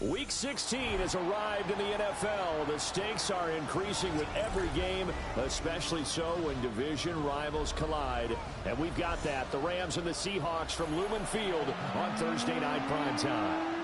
Week 16 has arrived in the NFL. The stakes are increasing with every game, especially so when division rivals collide. And we've got that. The Rams and the Seahawks from Lumen Field on Thursday night primetime.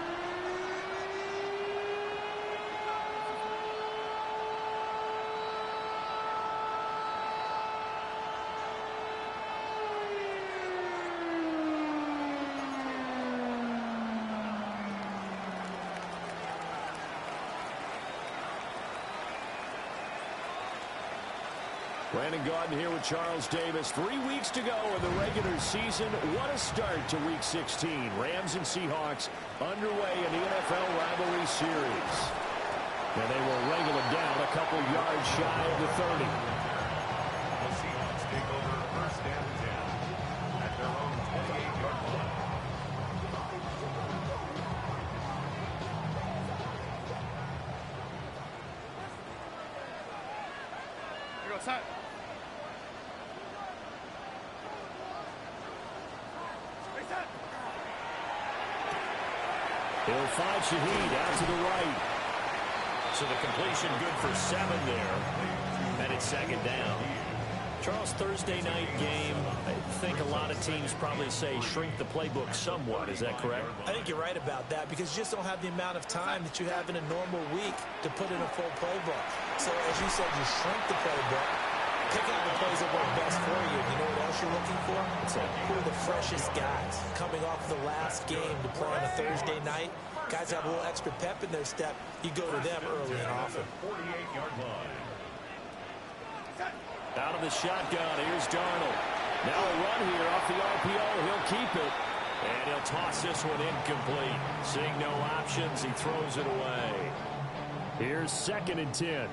Brandon Gaudin here with Charles Davis. 3 weeks to go in the regular season. What a start to Week 16. Rams and Seahawks underway in the NFL rivalry series. And they will wrangle it down a couple yards shy of the 30. The Seahawks take over first and 10 at their own 28-yard line. Here goes set. He'll find Shaheed out to the right. So the completion good for 7 there. And it's second down. Charles, Thursday night game, I think a lot of teams probably say shrink the playbook somewhat. Is that correct? I think you're right about that because you just don't have the amount of time that you have in a normal week to put in a full playbook. So as you said, you shrink the playbook, pick out the plays that work best for you. You know what else you're looking for? Who are the freshest guys coming off the last game to play on a Thursday night? Guys have a little extra pep in their step. You go to them early and often. 48-yard line. Out of the shotgun, here's Darnold. Now a run here off the RPO. He'll keep it. And he'll toss this one incomplete. Seeing no options, he throws it away. Here's 2nd and 10.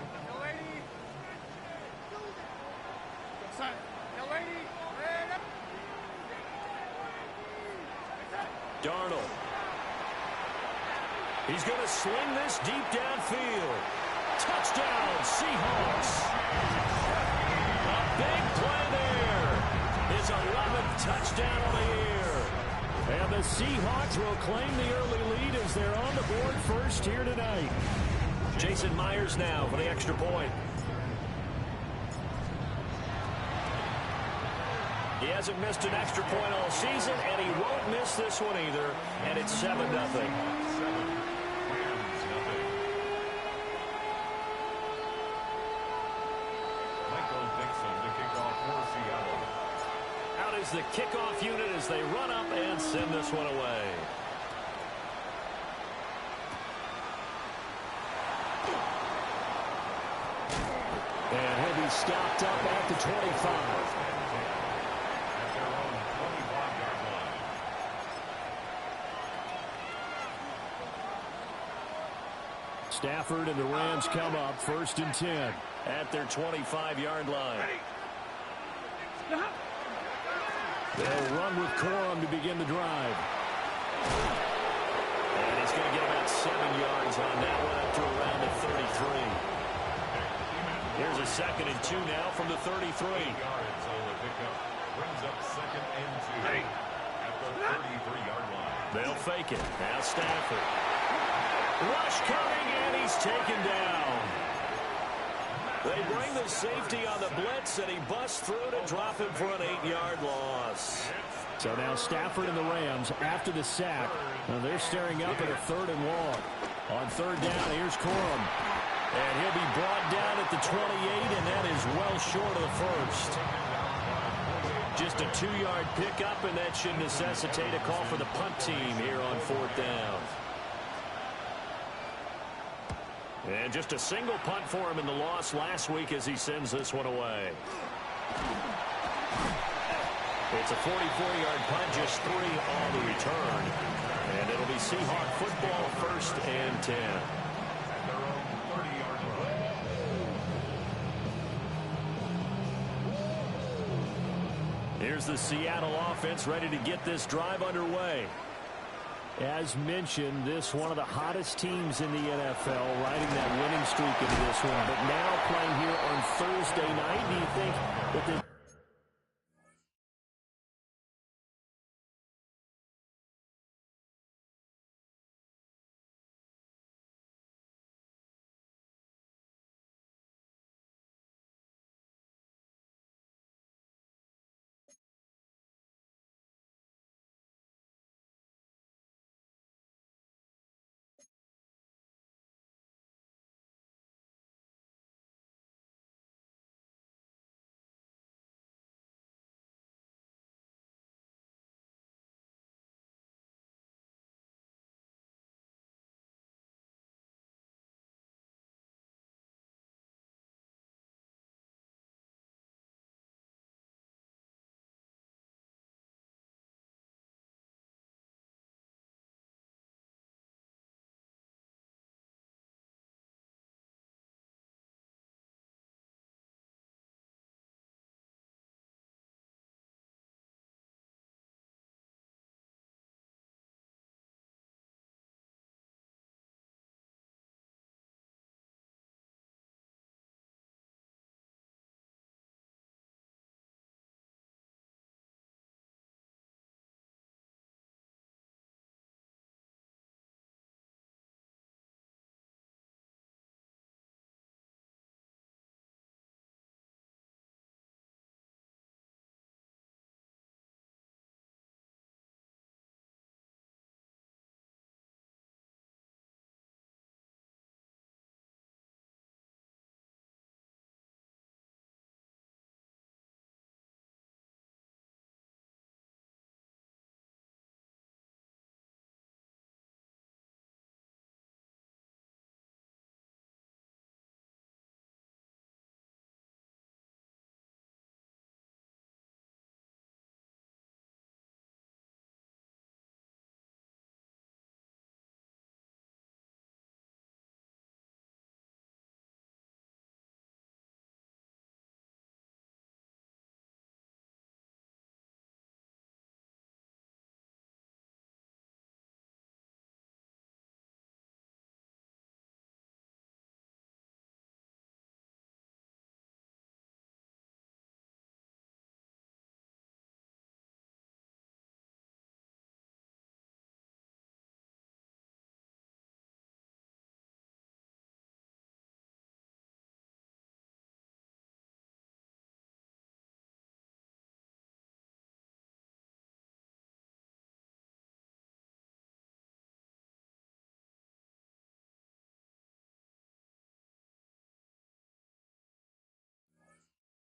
Darnold. He's going to sling this deep downfield. Touchdown, Seahawks. A big play there. His 11th touchdown on the year. And the Seahawks will claim the early lead as they're on the board first here tonight. Jason Myers now for the extra point. He hasn't missed an extra point all season, and he won't miss this one either. And it's 7-0. Out is the kickoff unit as they run up and send this one away. And he'll be stopped up at the 25. Stafford and the Rams come up 1st and 10 at their 25-yard line. They'll run with Corum to begin the drive. And he's going to get about 7 yards on that one up to around the 33. Here's a 2nd and 2 now from the 33. Yards on the pickup brings up 2nd and 2 at the 33-yard line. They'll fake it. Now Stafford. Rush coming, and he's taken down. They bring the safety on the blitz, and he busts through to drop him for an 8-yard loss. So now Stafford and the Rams, after the sack, they're staring up at a 3rd and long. On 3rd down, here's Corum. And he'll be brought down at the 28, and that is well short of the first. Just a 2-yard pickup, and that should necessitate a call for the punt team here on 4th down. And just a single punt for him in the loss last week as he sends this one away. It's a 44-yard punt, just 3 on the return. And it'll be Seahawk football 1st and 10. At their own 30-yard line. Here's the Seattle offense ready to get this drive underway. As mentioned, this one of the hottest teams in the NFL, riding that winning streak into this one. But now playing here on Thursday night, do you think that this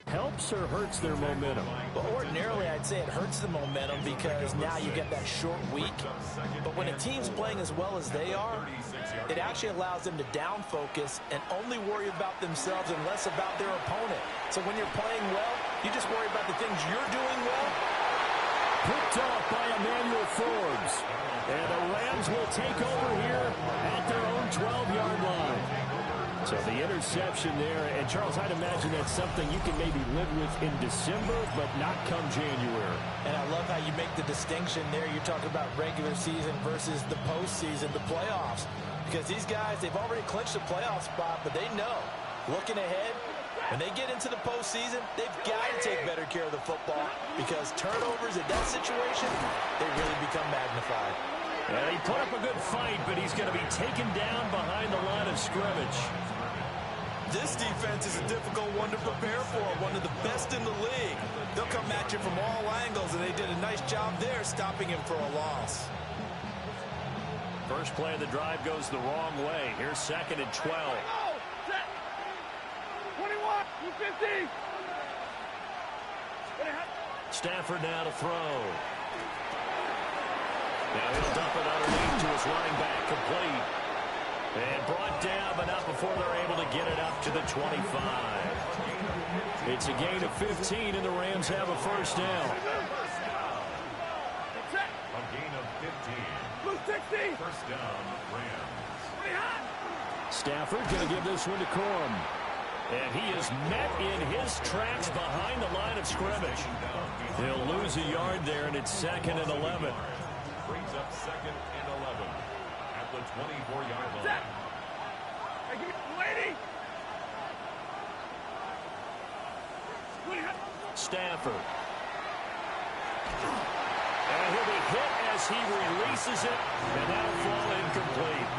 Helps or hurts their momentum? But ordinarily, I'd say it hurts the momentum because now you get that short week. But when a team's playing as well as they are, it actually allows them to down focus and only worry about themselves and less about their opponent. So when you're playing well, you just worry about the things you're doing well. Picked off by Emmanuel Forbes. And the Rams will take over here at their own 12-yard line. So the interception there, and Charles, I'd imagine that's something you can maybe live with in December, but not come January. And I love how you make the distinction there. You're talking about regular season versus the postseason, the playoffs. Because these guys, they've already clinched a playoff spot, but they know, looking ahead, when they get into the postseason, they've got to take better care of the football because turnovers in that situation, they really become magnified. And he put up a good fight, but he's going to be taken down behind the line of scrimmage. This defense is a difficult one to prepare for, one of the best in the league. They'll come at you from all angles, and they did a nice job there stopping him for a loss. First play of the drive goes the wrong way. Here's 2nd and 12. 21, 250. Stafford now to throw. Now he'll dump it underneath to his running back, complete. And brought down, but not before they're able to get it up to the 25. It's a gain of 15, and the Rams have a first down. A gain of 15. First down, Rams. Stafford going to give this one to Corum. And he is met in his tracks behind the line of scrimmage. He'll lose a yard there, and it's 2nd and 11. Brings up 2nd and 11 at the 24-yard line. Stafford. And he'll be hit as he releases it, and that'll fall incomplete.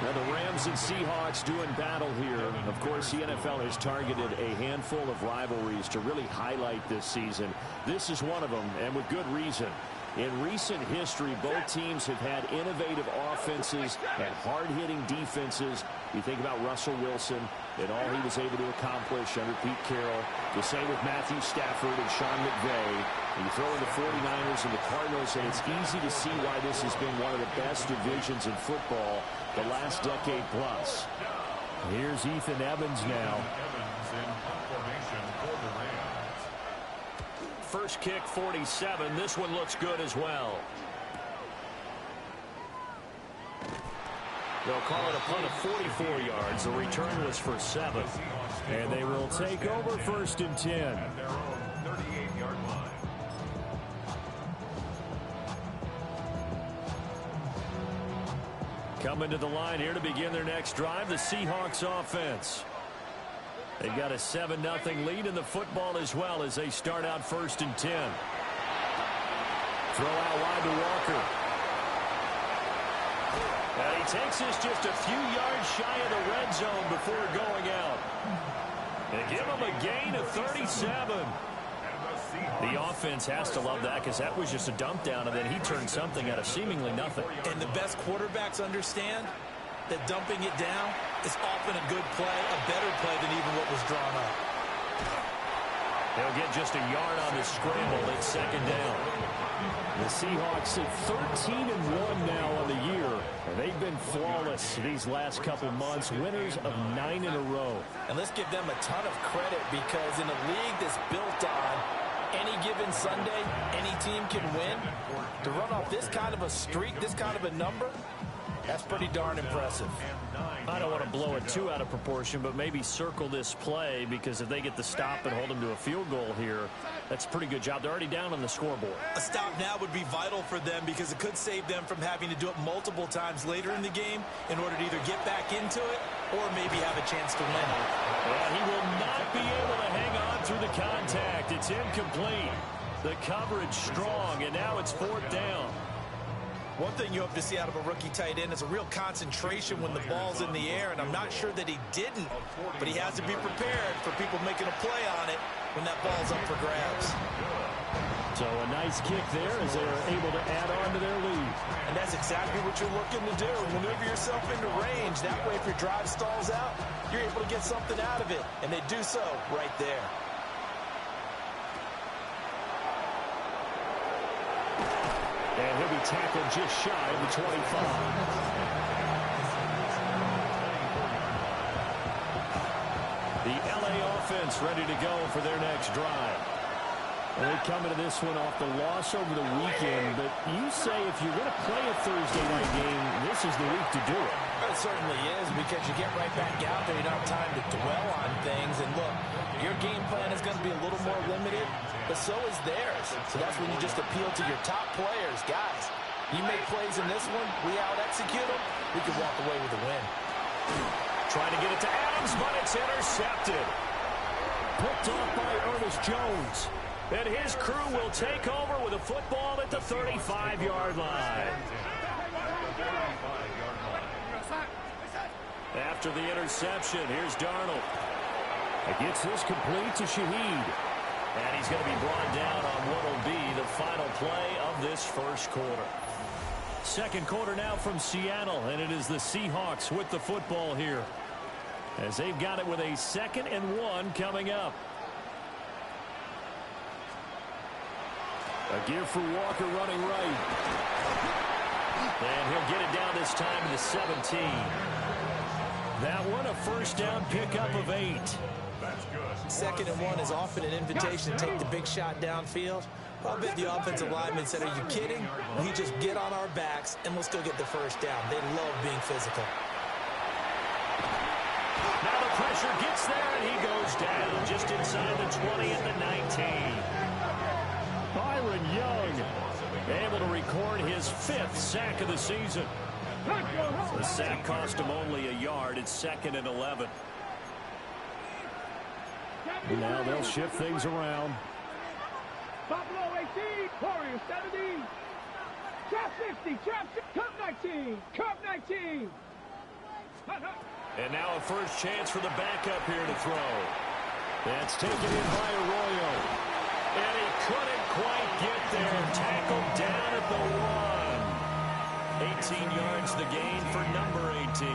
Now the Rams and Seahawks doing battle here. Of course, the NFL has targeted a handful of rivalries to really highlight this season. This is one of them, and with good reason. In recent history, both teams have had innovative offenses and hard-hitting defenses. You think about Russell Wilson and all he was able to accomplish under Pete Carroll. The same with Matthew Stafford and Sean McVay. And you throw in the 49ers and the Cardinals, and it's easy to see why this has been one of the best divisions in football the last decade plus. Here's Ethan Evans now. Evans in formation for the Rams. First kick, 47. This one looks good as well. They'll call it a punt of 44 yards. The return was for 7. And they will take over 1st and 10. At their own 38-yard line. Coming to the line here to begin their next drive, the Seahawks offense. They've got a 7-0 lead in the football as well as they start out 1st and 10. Throw out wide to Walker. And he takes this just a few yards shy of the red zone before going out. And give him a gain of 37. The offense has to love that because that was just a dump down, and then he turned something out of seemingly nothing. And the best quarterbacks understand that dumping it down is often a good play, a better play than even what was drawn up. They'll get just a yard on the scramble. It's 2nd down. The Seahawks at 13-1 now on the year. And they've been flawless these last couple months, winners of 9 in a row. And let's give them a ton of credit because in a league that's built on any given Sunday, any team can win. To run off this kind of a streak, this kind of a number, that's pretty darn impressive. I don't want to blow it too out of proportion, but maybe circle this play because if they get the stop and hold them to a field goal here, that's a pretty good job. They're already down on the scoreboard. A stop now would be vital for them because it could save them from having to do it multiple times later in the game in order to either get back into it or maybe have a chance to win. Well, he will not be able to hang on through the contact. It's incomplete. The coverage strong, and now it's 4th down. One thing you hope to see out of a rookie tight end is a real concentration when the ball's in the air, and I'm not sure that he didn't, but he has to be prepared for people making a play on it when that ball's up for grabs. So a nice kick there as they're able to add on to their lead. And that's exactly what you're looking to do. Maneuver yourself into range. That way, if your drive stalls out, you're able to get something out of it, and they do so right there. And he'll be tackled just shy of the 25. The LA offense ready to go for their next drive. They come into this one off the loss over the weekend, but you say if you're going to play a Thursday night game, this is the week to do it. It certainly is, because you get right back out there. You don't have time to dwell on things. And look, your game plan is going to be a little more limited, but so is theirs. So that's when you just appeal to your top players. Guys, you make plays in this one, we out-execute them, we can walk away with a win. Trying to get it to Adams, but it's intercepted. Picked off by Ernest Jones. And his crew will take over with a football at the 35-yard line. After the interception, here's Darnold. Gets this complete to Shaheed. And he's going to be brought down on what will be the final play of this first quarter. Second quarter now from Seattle, and it is the Seahawks with the football here, as they've got it with a 2nd and 1 coming up. A give for Walker running right. And he'll get it down this time to the 17. That one a first down pickup of 8. 2nd and 1 is often an invitation to take the big shot downfield. I'll bet the offensive lineman said, are you kidding? We just get on our backs and we'll still get the first down. They love being physical. Now the pressure gets there and he goes down just inside the 20 at the 19. Byron Young able to record his 5th sack of the season. The sack cost him only a yard. It's 2nd and 11. Now they'll shift things around. Buffalo 18, Warriors 17. Trap 60, trap 60, Cup 19, Cup 19. And now a first chance for the backup here to throw. That's taken in by Arroyo. And he couldn't quite get there. Tackled down at the 1. 18 yards the gain for number 18.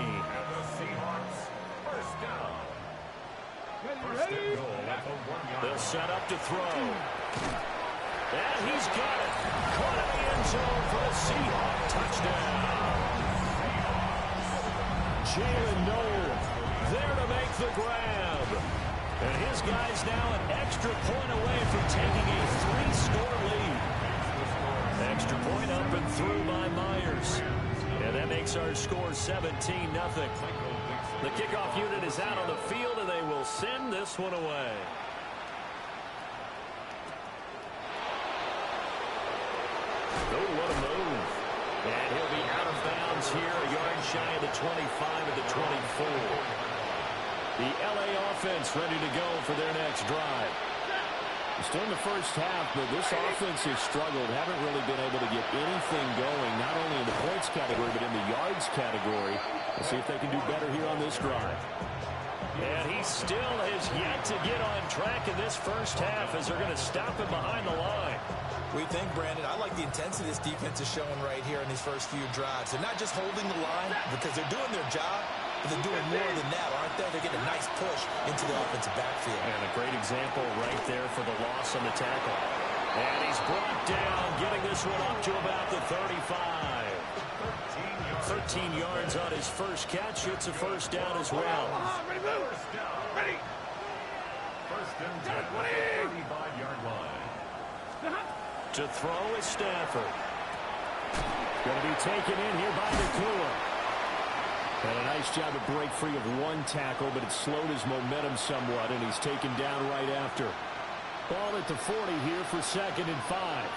They'll set up to throw. And he's got it. Caught in the end zone for a Seahawk touchdown. Jalen Noel there to make the grab. And his guy's now an extra point away from taking a 3-score lead. Extra point up and through by Myers. And that makes our score 17-0. The kickoff unit is out on the field, and they will send this one away. Oh, what a move. And he'll be out of bounds here, a yard shy of the 25 at the 24. The LA offense ready to go for their next drive. Still in the first half, but this offense has struggled. Haven't really been able to get anything going, not only in the points category, but in the yards category. We'll see if they can do better here on this drive. And he still has yet to get on track in this first half as they're going to stop him behind the line. We think, Brandon, I like the intensity this defense is showing right here in these first few drives. They're not just holding the line because they're doing their job, but they're doing more than that, aren't they? They're getting a nice push into the offensive backfield. And a great example right there for the loss on the tackle. And he's brought down, getting this one up to about the 35. 13 yards on his first catch. It's a first down as well. Ready, move. Ready. First and 10, 35-yard line. To throw is Stafford. Going to be taken in here by Nakua. And a nice job to break free of one tackle, but it slowed his momentum somewhat, and he's taken down right after. Ball at the 40 here for 2nd and 5.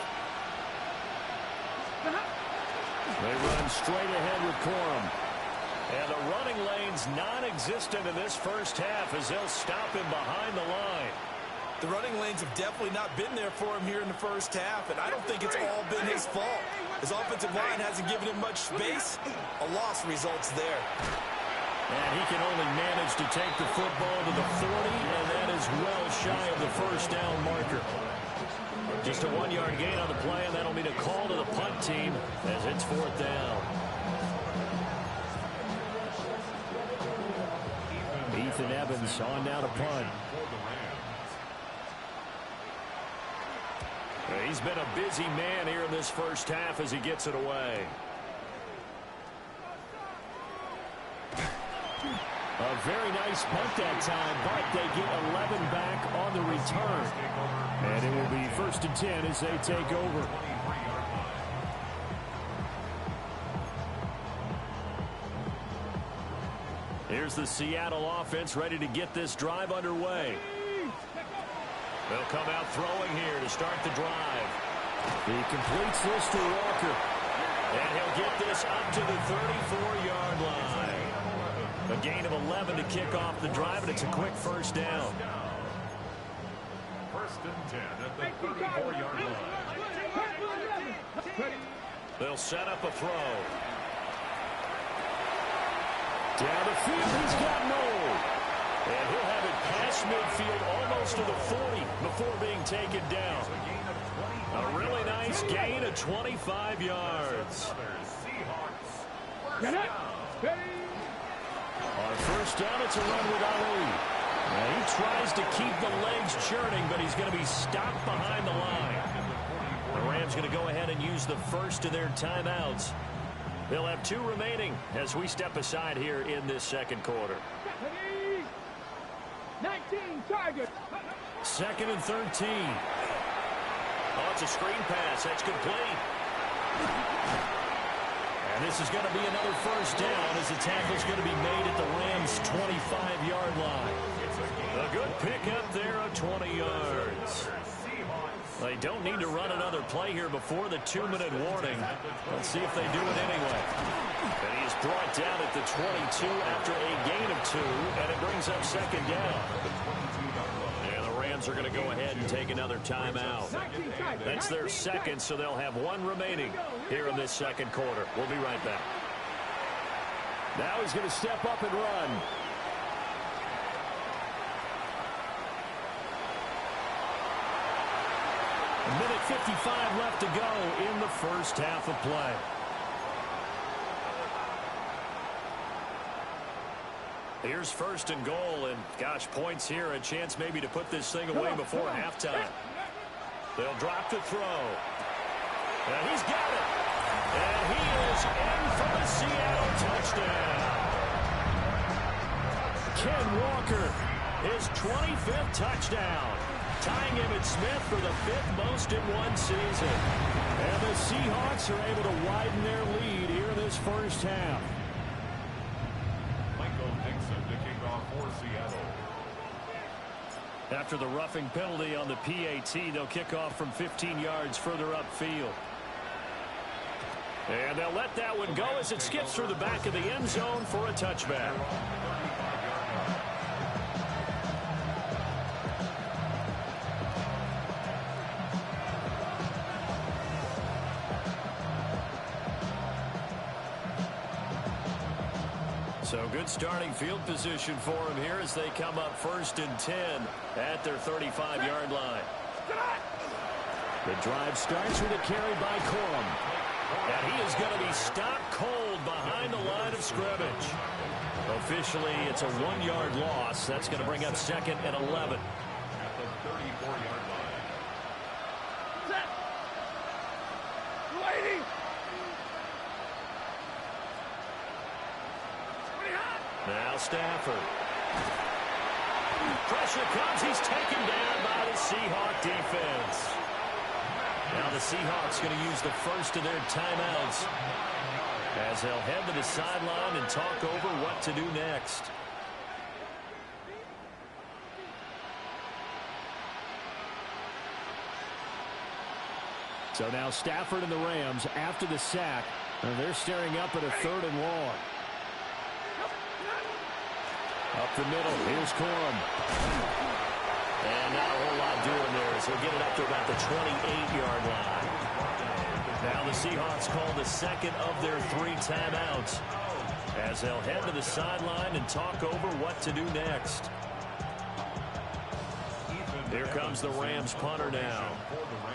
They run straight ahead with Corum. And the running lane's non-existent in this first half as they'll stop him behind the line. The running lanes have definitely not been there for him here in the first half, and I don't think it's all been his fault. His offensive line hasn't given him much space. A loss results there. And he can only manage to take the football to the 40, and that is well shy of the first down marker. Just a 1-yard gain on the play, and that'll mean a call to the punt team as it's 4th down. Ethan Evans on now to punt. He's been a busy man here in this first half as he gets it away. A very nice punt that time, but they get 11 back on the return. And it will be 1st and 10 as they take over. Here's the Seattle offense ready to get this drive underway. They'll come out throwing here to start the drive. He completes this to Walker. And he'll get this up to the 34-yard line. A gain of 11 to kick off the drive, and it's a quick first down. 1st and 10 at the 34-yard line. They'll set up a throw. Down the field, he's got Noel. And he'll have it past midfield almost to the 40 before being taken down. A really nice gain of 25 yards. On first down, it's a run with Ali. Now he tries to keep the legs churning, but he's going to be stopped behind the line. The Rams going to go ahead and use the first of their timeouts. They'll have 2 remaining as we step aside here in this second quarter. 19 target. 2nd and 13. Oh, it's a screen pass. That's complete. And this is going to be another first down as the tackle's going to be made at the Rams' 25-yard line. A good pickup there of 20 yards. They don't need to run another play here before the 2-minute warning. Let's see if they do it anyway. And he is brought down at the 22 after a gain of 2, and it brings up 2nd down. And the Rams are going to go ahead and take another timeout. That's their second, so they'll have 1 remaining here in this second quarter. We'll be right back. Now he's going to step up and run. A minute 55 left to go in the first half of play. Here's 1st and goal, and gosh, points here, a chance maybe to put this thing away before halftime. They'll drop the throw. And he's got it. And he is in for the Seattle touchdown. Ken Walker, his 25th touchdown. Tying Emmitt Smith for the 5th most in one season. And the Seahawks are able to widen their lead here in this first half. For Seattle. After the roughing penalty on the PAT, they'll kick off from 15 yards further upfield. And they'll let that one go as it skips through the back of the end zone for a touchback. So good starting field position for him here as they come up 1st and 10 at their 35-yard line. The drive starts with a carry by Corum. And he is going to be stopped cold behind the line of scrimmage. Officially, it's a 1-yard loss. That's going to bring up 2nd and 11. At the 34-yard line. Waiting. Now Stafford. Pressure comes. He's taken down by the Seahawk defense. Now the Seahawks going to use the first of their timeouts as they'll head to the sideline and talk over what to do next. So now Stafford and the Rams after the sack. They're staring up at a 3rd and long. Up the middle, here's Corum. And not a whole lot doing there as he'll get it up to about the 28-yard line. Now the Seahawks call the 2nd of their 3 timeouts as they'll head to the sideline and talk over what to do next. Here comes the Rams punter now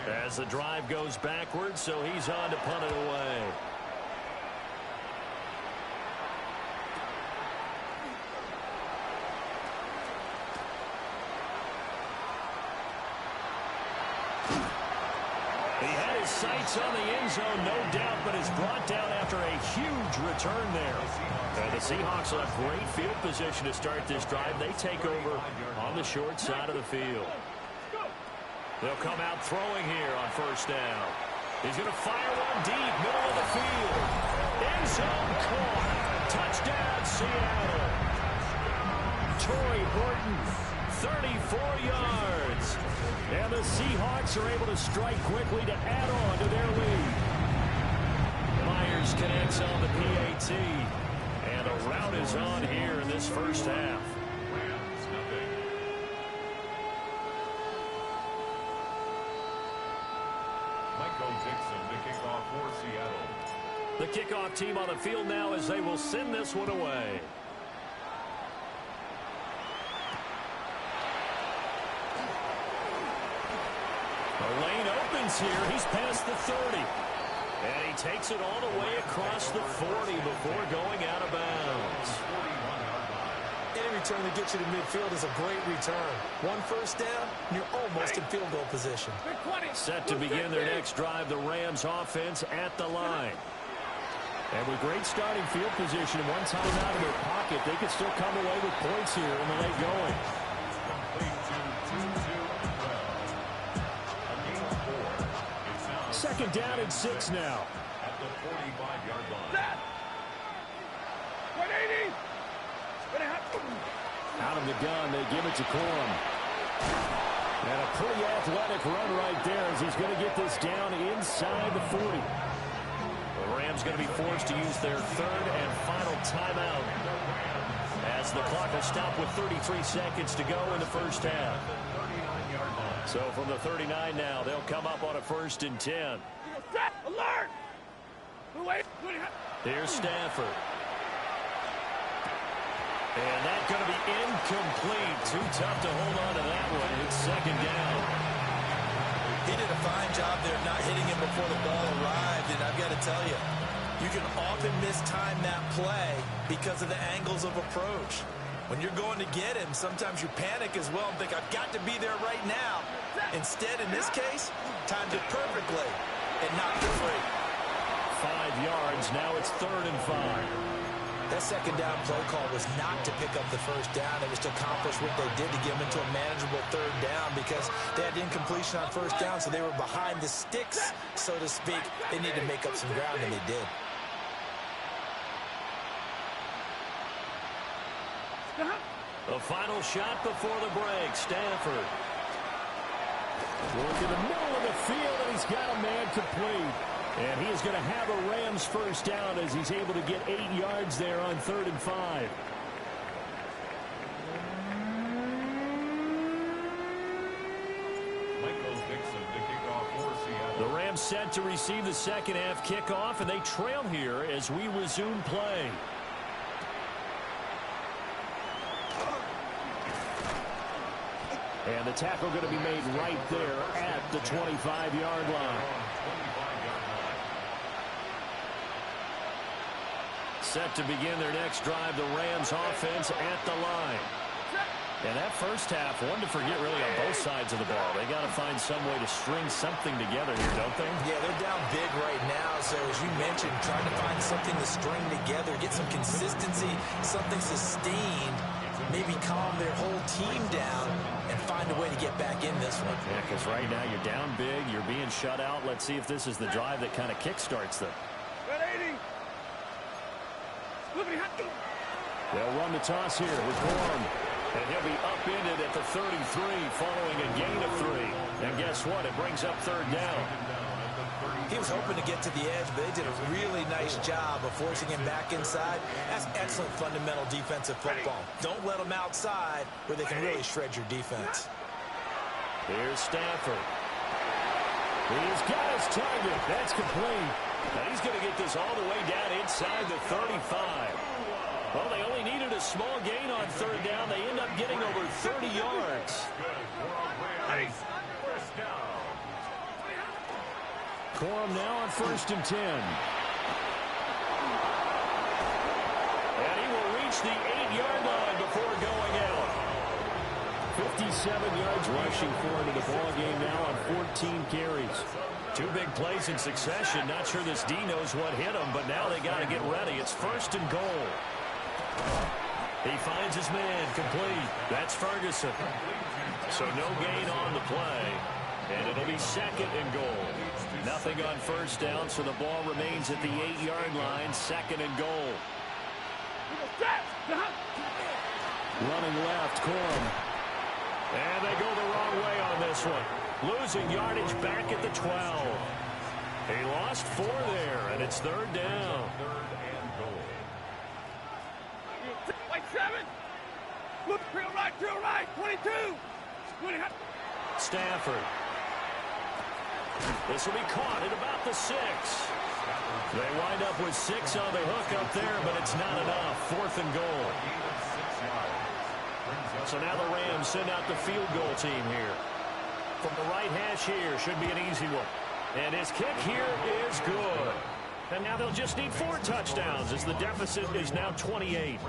as the drive goes backwards, so he's on to punt it away. his sights on the end zone, no doubt, but is brought down after a huge return there. And the Seahawks will have great field position to start this drive. They take over on the short side of the field. They'll come out throwing here on first down. He's going to fire one deep, middle of the field. End zone caught. Touchdown, Seattle. Torrey Horton, 34 yards. And the Seahawks are able to strike quickly to add on to their lead. Myers connects on the PAT. And a rout is on here in this first half. The kickoff team on the field now as they will send this one away. The lane opens here. He's past the 30. And he takes it all the way across the 40 before going out of bounds. Any return that gets you to midfield is a great return. One first down, you're almost in field goal position. Set to begin their next drive, the Rams offense at the line. And with great starting field position and one time out of their pocket, they could still come away with points here in the late going. Second down and 6 now. At the 45-yard line. 180. Out of the gun, they give it to Corum. And a pretty athletic run right there as he's going to get this down inside the 40. The Rams going to be forced to use their third and final timeout as the clock will stop with 33 seconds to go in the first half. So from the 39 now, they'll come up on a 1st and 10. Alert! Here's Stafford. And that's going to be incomplete. Too tough to hold on to that one. It's second down. He did a fine job there not hitting him before the ball arrived. And I've got to tell you, you can often mistime that play because of the angles of approach. When you're going to get him, sometimes you panic as well and think, I've got to be there right now. Instead, in this case, timed it perfectly and knocked it free. 5 yards. Now it's 3rd and 5. That second down play call was not to pick up the first down. It was to accomplish what they did to get them into a manageable 3rd down because they had incompletion on first down, so they were behind the sticks, so to speak. They needed to make up some ground, and they did. The final shot before the break. Stafford. Work in the middle of the field, and he's got a man complete. And he is going to have a Rams first down as he's able to get 8 yards there on 3rd and 5. The Rams set to receive the second half kickoff, and they trail here as we resume play. And the tackle going to be made right there at the 25-yard line. Set to begin their next drive, the Rams offense at the line. And that first half, one to forget really on both sides of the ball. They got to find some way to string something together here, don't they? Yeah, they're down big right now. So as you mentioned, trying to find something to string together, get some consistency, something sustained, maybe calm their whole team down and find a way to get back in this one. Yeah, because right now you're down big, you're being shut out. Let's see if this is the drive that kind of kickstarts them. 180. They'll run the toss here with Corum. And he'll be upended at the 33 following a gain of 3. And guess what? It brings up 3rd down. He was hoping to get to the edge, but they did a really nice job of forcing him back inside. That's excellent fundamental defensive football. Don't let them outside where they can really shred your defense. Here's Stafford. He's got his target. That's complete. Now he's going to get this all the way down inside the 35. Well, they only needed a small gain on 3rd down. They end up getting over 30 yards. Corum now on 1st and 10. And he will reach the 8-yard line before going out. 57 yards rushing for him in the ball game now on 14 carries. Two big plays in succession. Not sure this D knows what hit him, but now they got to get ready. It's 1st and goal. He finds his man, complete. That's Ferguson. So no gain on the play, and it'll be 2nd and goal. Nothing on 1st down, so the ball remains at the 8-yard line, 2nd and goal. Running left, Corum. And they go the wrong way on this one. Losing yardage back at the 12. He lost 4 there, and it's 3rd down. 3rd and goal. Like 7. Look, drill right, 22. Stafford. This will be caught at about the 6. They wind up with 6 on the hook up there, but it's not enough. 4th and goal. So now the Rams send out the field goal team here. From the right hash here, should be an easy one. And his kick here is good. And now they'll just need 4 touchdowns as the deficit is now 28.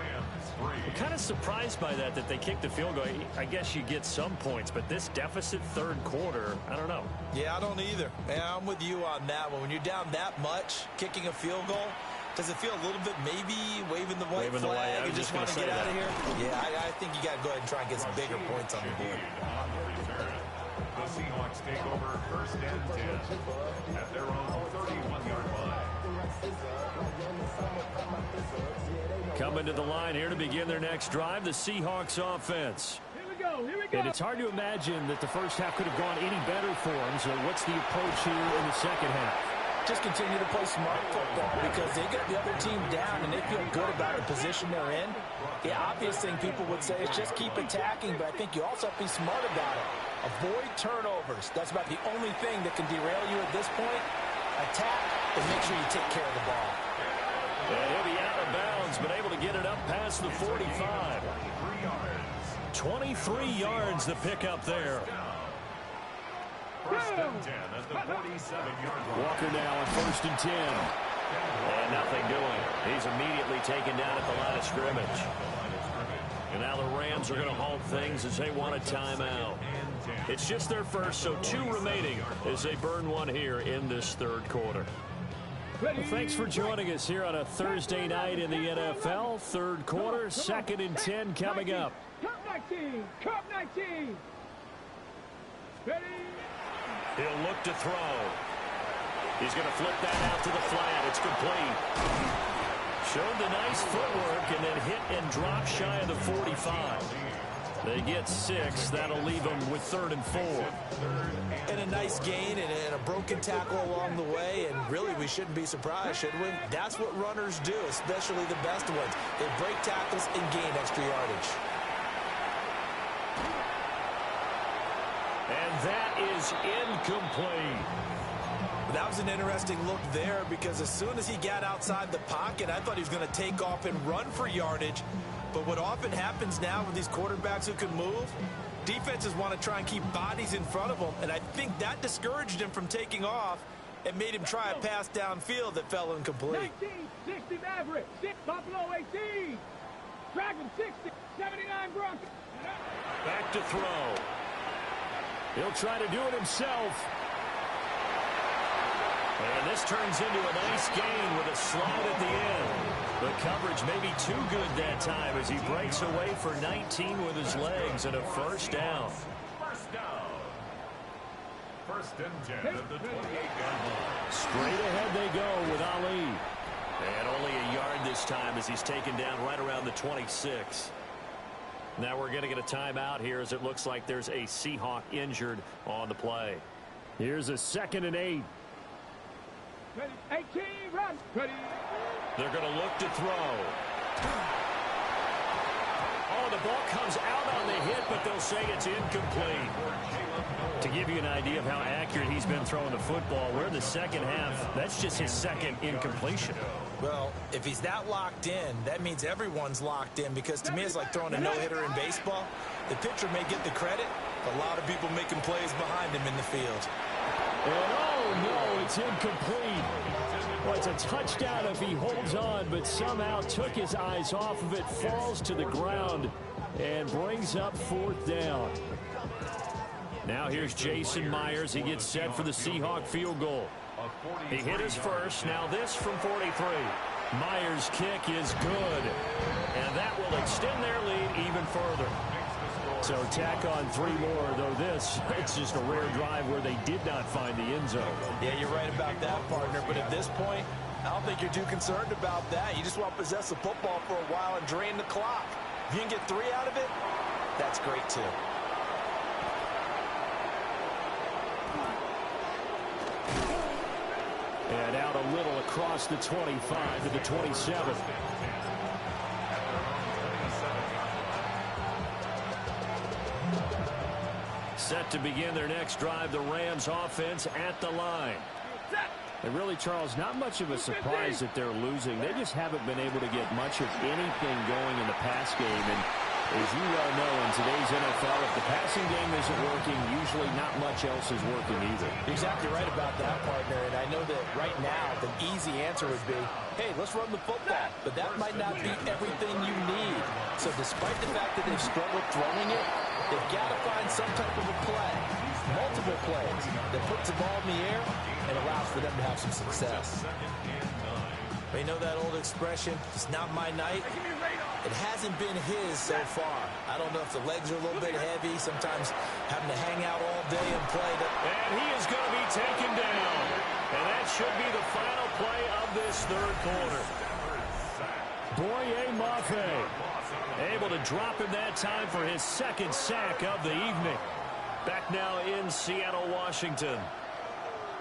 I'm kind of surprised by that they kicked the field goal. I guess you get some points, but this deficit 3rd quarter, I don't know. Yeah, I don't either. Yeah, I'm with you on that one. When you're down that much, kicking a field goal, does it feel a little bit maybe waving the white flag? You just want to get out of here? Yeah, I think you got to go ahead and try and get some bigger points on the board. The Seahawks take over 1st and 10 at their own 31-yard line. Coming to the line here to begin their next drive, the Seahawks offense. Here we go. And it's hard to imagine that the first half could have gone any better for them. So what's the approach here in the second half? Just continue to play smart football because they got the other team down and they feel good about the position they're in. The obvious thing people would say is just keep attacking, but I think you also have to be smart about it. Avoid turnovers. That's about the only thing that can derail you at this point. Attack and make sure you take care of the ball. And he'll be out of bounds, but able to get it up past the 45. 23 yards the pick up there. 1st and 10 at the 47-yard line. Walker now on 1st and 10. And nothing doing. He's immediately taken down at the line of scrimmage. And now the Rams are going to halt things as they want a timeout. It's just their first, so 2 remaining as they burn 1 here in this 3rd quarter. Well, thanks for joining us here on a Thursday night in the NFL. 3rd quarter, 2nd and 10 coming up. Cup 19. Cup 19. Ready? He'll look to throw. He's going to flip that out to the flat. It's complete. Showed the nice footwork and then hit and drop shy of the 45. They get 6. That'll leave them with 3rd and 4. And a nice gain and a broken tackle along the way. And really, we shouldn't be surprised, should we? That's what runners do, especially the best ones. They break tackles and gain extra yardage. And that is incomplete. That was an interesting look there because as soon as he got outside the pocket, I thought he was going to take off and run for yardage. But what often happens now with these quarterbacks who can move, defenses want to try and keep bodies in front of them, and I think that discouraged him from taking off and made him try a pass downfield that fell incomplete. 1960 Maverick, 6 Buffalo 18, Dragon 60, 79 Broncos. Back to throw. He'll try to do it himself. And this turns into a nice gain with a slide at the end. The coverage may be too good that time as he breaks away for 19 with his legs and a 1st down. 1st down. 1st and 10 at the 28-yard line. Straight ahead they go with Ali. And only a yard this time as he's taken down right around the 26. Now we're going to get a timeout here as it looks like there's a Seahawk injured on the play. Here's a 2nd and 8. Ready, 18, run. Ready. They're going to look to throw. Oh, the ball comes out on the hit, but they'll say it's incomplete. To give you an idea of how accurate he's been throwing the football, we're in the second half. That's just his 2nd incompletion. Well, if he's that locked in, that means everyone's locked in because to me it's like throwing a no-hitter in baseball. The pitcher may get the credit, but a lot of people making plays behind him in the field. And oh, no, it's incomplete. Well, it's a touchdown if he holds on, but somehow took his eyes off of it, falls to the ground, and brings up 4th down. Now here's Jason Myers. He gets set for the Seahawk field goal. He hit his first. Now this from 43. Myers' kick is good. And that will extend their lead even further. So tack on 3 more, though this, it's just a rare drive where they did not find the end zone. Yeah, you're right about that, partner. But at this point, I don't think you're too concerned about that. You just want to possess the football for a while and drain the clock. If you can get 3 out of it, that's great, too. And out a little across the 25 to the 27. Set to begin their next drive, the Rams offense at the line. And really, Charles, not much of a surprise that they're losing. They just haven't been able to get much of anything going in the pass game. And as you well know, in today's NFL, if the passing game isn't working, usually not much else is working either. You're exactly right about that, partner. And I know that right now the easy answer would be, hey, let's run the football. But that might not be everything you need. So despite the fact that they've struggled throwing it, they've got to find some type of a play, multiple plays, that puts the ball in the air and allows for them to have some success. You know that old expression, it's not my night? It hasn't been his so far. I don't know if the legs are a little bit heavy, sometimes having to hang out all day and play. And he is going to be taken down. And that should be the final play of this third quarter. BYL-SteveOh able to drop him that time for his 2nd sack of the evening. Back now in Seattle, Washington.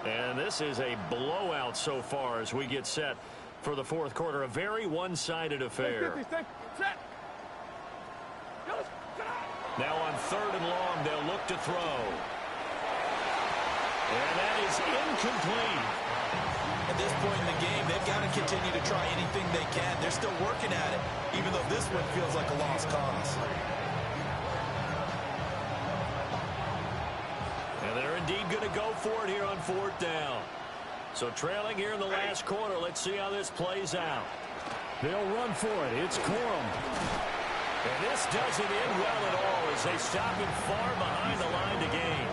And this is a blowout so far as we get set for the 4th quarter. A very one-sided affair. Now on 3rd and long, they'll look to throw. And that is incomplete. At this point in the game, they've got to continue to try anything they can. They're still working at it, even though this one feels like a lost cause. And they're indeed going to go for it here on 4th down. So trailing here in the last quarter, let's see how this plays out. They'll run for it. It's Corum. And this doesn't end well at all as they stop him far behind the line to gain.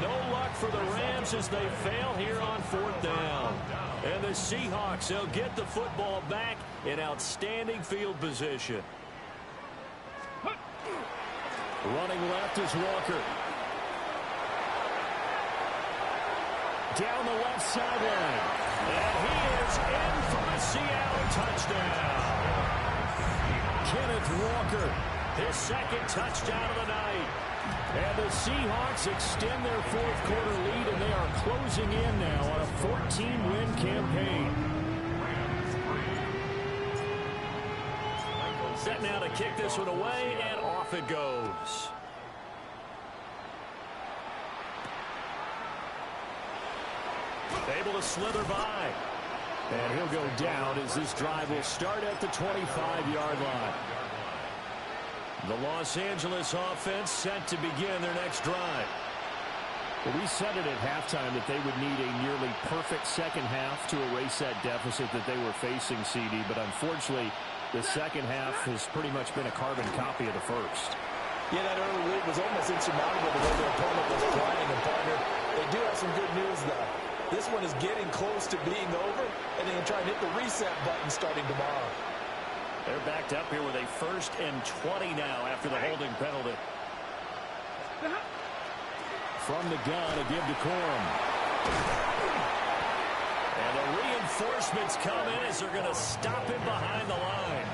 No luck for the Rams as they fail here on 4th down. And the Seahawks, they'll get the football back in outstanding field position. Running left is Walker. Down the left sideline. And he is in for a Seattle touchdown. Kenneth Walker, his 2nd touchdown of the night. And the Seahawks extend their 4th quarter lead, and they are closing in now on a 14-win campaign. Set now to kick this one away, and off it goes. Able to slither by. And he'll go down as this drive will start at the 25-yard line. The Los Angeles offense set to begin their next drive. Well, we said it at halftime that they would need a nearly perfect second half to erase that deficit that they were facing, CD. But unfortunately, the second half has pretty much been a carbon copy of the first. Yeah, that early lead was almost insurmountable the way their opponent was playing. And, partner, they do have some good news, though. This one is getting close to being over, and they can try and hit the reset button starting tomorrow. They're backed up here with a 1st and 20 now after the holding penalty. From the gun, a give to Corum. And the reinforcements come in as they're going to stop him behind the line.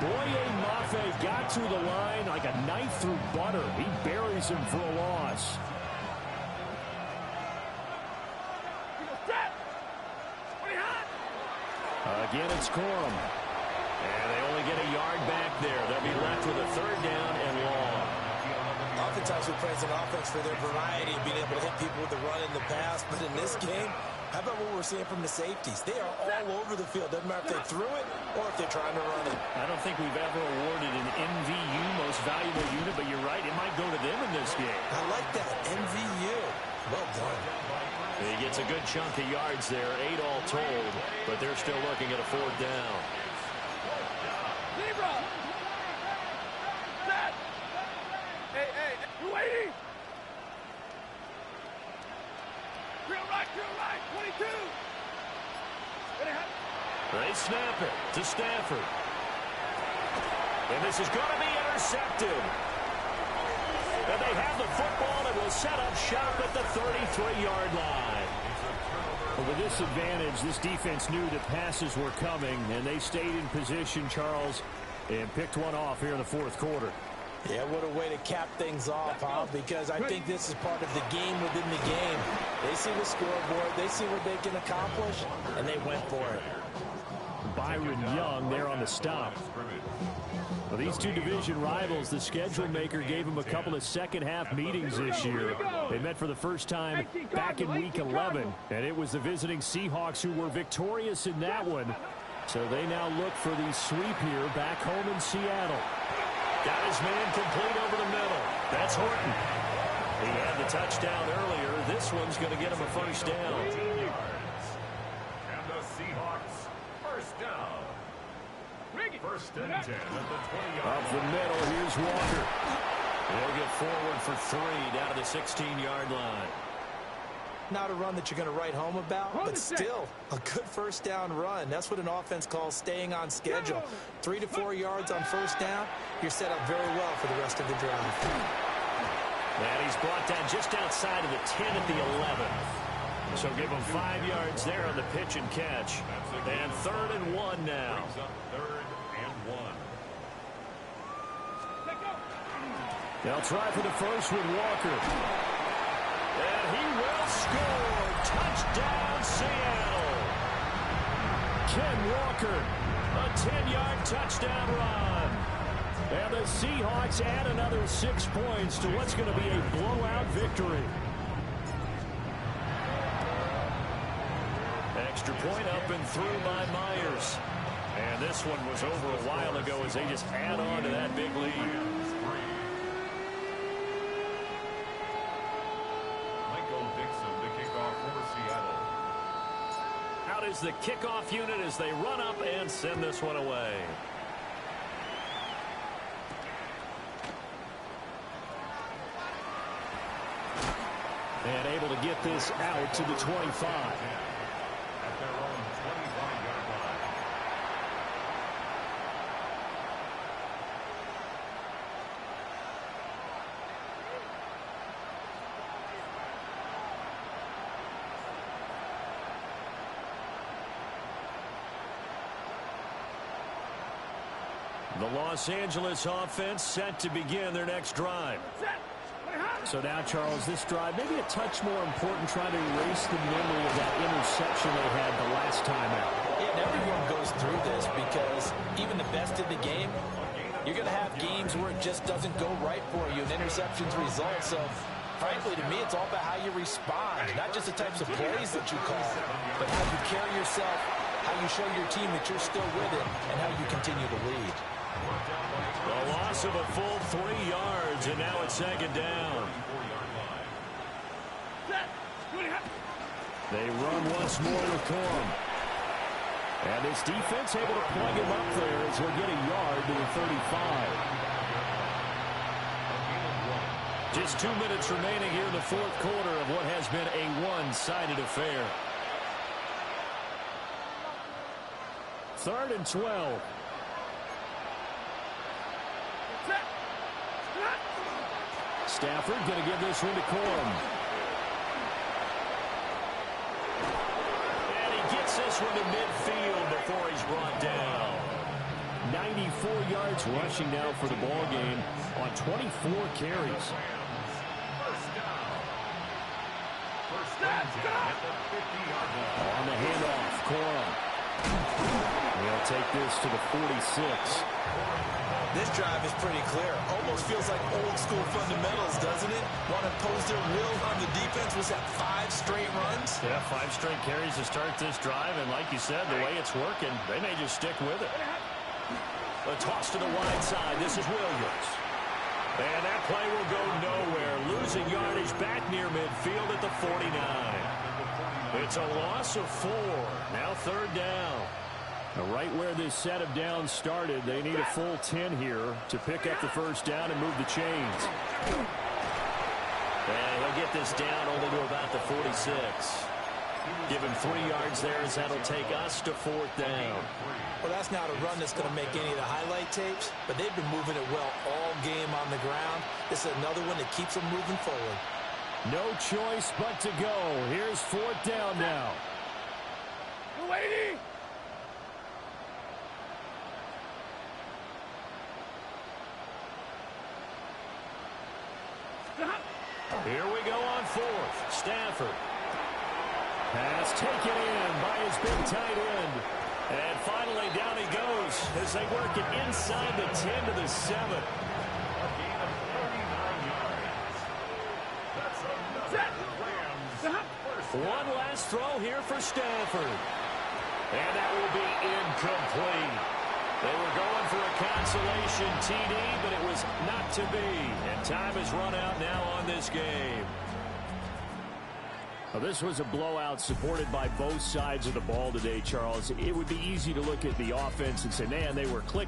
BYL-SteveOh got to the line like a knife through butter. He buries him for a loss. Again, it's Corum. And they only get a yard back there. They'll be left with a 3rd down and long. Oftentimes we praise an offense for their variety of being able to hit people with the run and the pass. But in this game, how about what we're seeing from the safeties? They are all over the field. Doesn't matter if they threw it or if they're trying to run it. I don't think we've ever awarded an MVU, most valuable unit, but you're right. It might go to them in this game. I like that. MVU. Well done. He gets a good chunk of yards there, 8 all told, but they're still looking at a 4th down. Zebra! Set! Hey, waiting! Drill right, 22. They snap it to Stafford. And this is going to be intercepted. And they have the football and will set up shop at the 33-yard line. Well, with this advantage, this defense knew that passes were coming, and they stayed in position, Charles, and picked one off here in the fourth quarter. Yeah, what a way to cap things off, huh? Because I think this is part of the game within the game. They see the scoreboard, they see what they can accomplish, and they went for it. Byron Young there on the stop. Well, these two division rivals, the schedule maker gave them a couple of second-half meetings this year. They met for the first time back in Week 11, and it was the visiting Seahawks who were victorious in that one. So they now look for the sweep here back home in Seattle. Got his man complete over the middle. That's Horton. He had the touchdown earlier. This one's going to get him a first down. And the Seahawks, first down. First and 10 at the 20-yard line. Up the middle, here's Walker. He'll get forward for 3 down to the 16-yard line. Not a run that you're going to write home about, but still a good first down run. That's what an offense calls staying on schedule. 3 to 4 yards on first down, you're set up very well for the rest of the drive. And he's brought down just outside of the 10 at the 11. So give him 5 yards there on the pitch and catch. And 3rd and 1 now. Third and 1. They'll try for the first with Walker. And he will score. Touchdown, Seattle. Ken Walker, A 10-yard touchdown run. and the Seahawks add another 6 points to what's going to be a blowout victory. Extra point up and through by Myers. And this one was over a while ago as they just add on to that big lead. Out is the kickoff unit as they run up and send this one away. And able to get this out to the 25. At their own 25-yard line. The Los Angeles offense set to begin their next drive. So now, Charles, this drive maybe a touch more important, trying to erase the memory of that interception they had the last time out. Yeah, and everyone goes through this because even the best in the game, you're going to have games where it just doesn't go right for you, and interceptions result. So, frankly, to me, it's all about how you respond, not just the types of plays that you call, but how you carry yourself, how you show your team that you're still with it, and how you continue to lead. A loss of a full 3 yards, and now it's second down. They run once more with Corum. And this defense able to plug him up there as he'll get a yard to the 35. Just 2 minutes remaining here in the fourth quarter of what has been a one-sided affair. 3rd and 12. Stafford going to give this one to Corum. And he gets this one to midfield before he's brought down. 94 yards rushing now for the ball game on 24 carries. On the handoff, Corum. He'll take this to the 46. This drive is pretty clear. Almost feels like old school fundamentals, doesn't it? Want to impose their will on the defense. Was that 5 straight runs? Yeah, 5 straight carries to start this drive, and like you said, the way it's working, they may just stick with it. A toss to the wide side. This is Williams. And that play will go nowhere. Losing yardage back near midfield at the 49. It's a loss of 4. Now 3rd down. Right where this set of downs started, they need a full 10 here to pick up the first down and move the chains. And he'll get get this down only to about the 46. Give him 3 yards there as that'll take us to 4th down. Well, that's not a run that's going to make any of the highlight tapes, but they've been moving it well all game on the ground. This is another one that keeps them moving forward. No choice but to go. Here's 4th down now. Waiting. Here we go on 4th. Stafford. Pass taken in by his big tight end. And finally down he goes as they work it inside the 10 to the 7. A gain of 39 yards. That's another Rams first down. One last throw here for Stafford. And that will be incomplete. They were going for a consolation TD, but it was not to be. And time is run out now on this game. Well, this was a blowout supported by both sides of the ball today, Charles. It would be easy to look at the offense and say, man, they were clicking.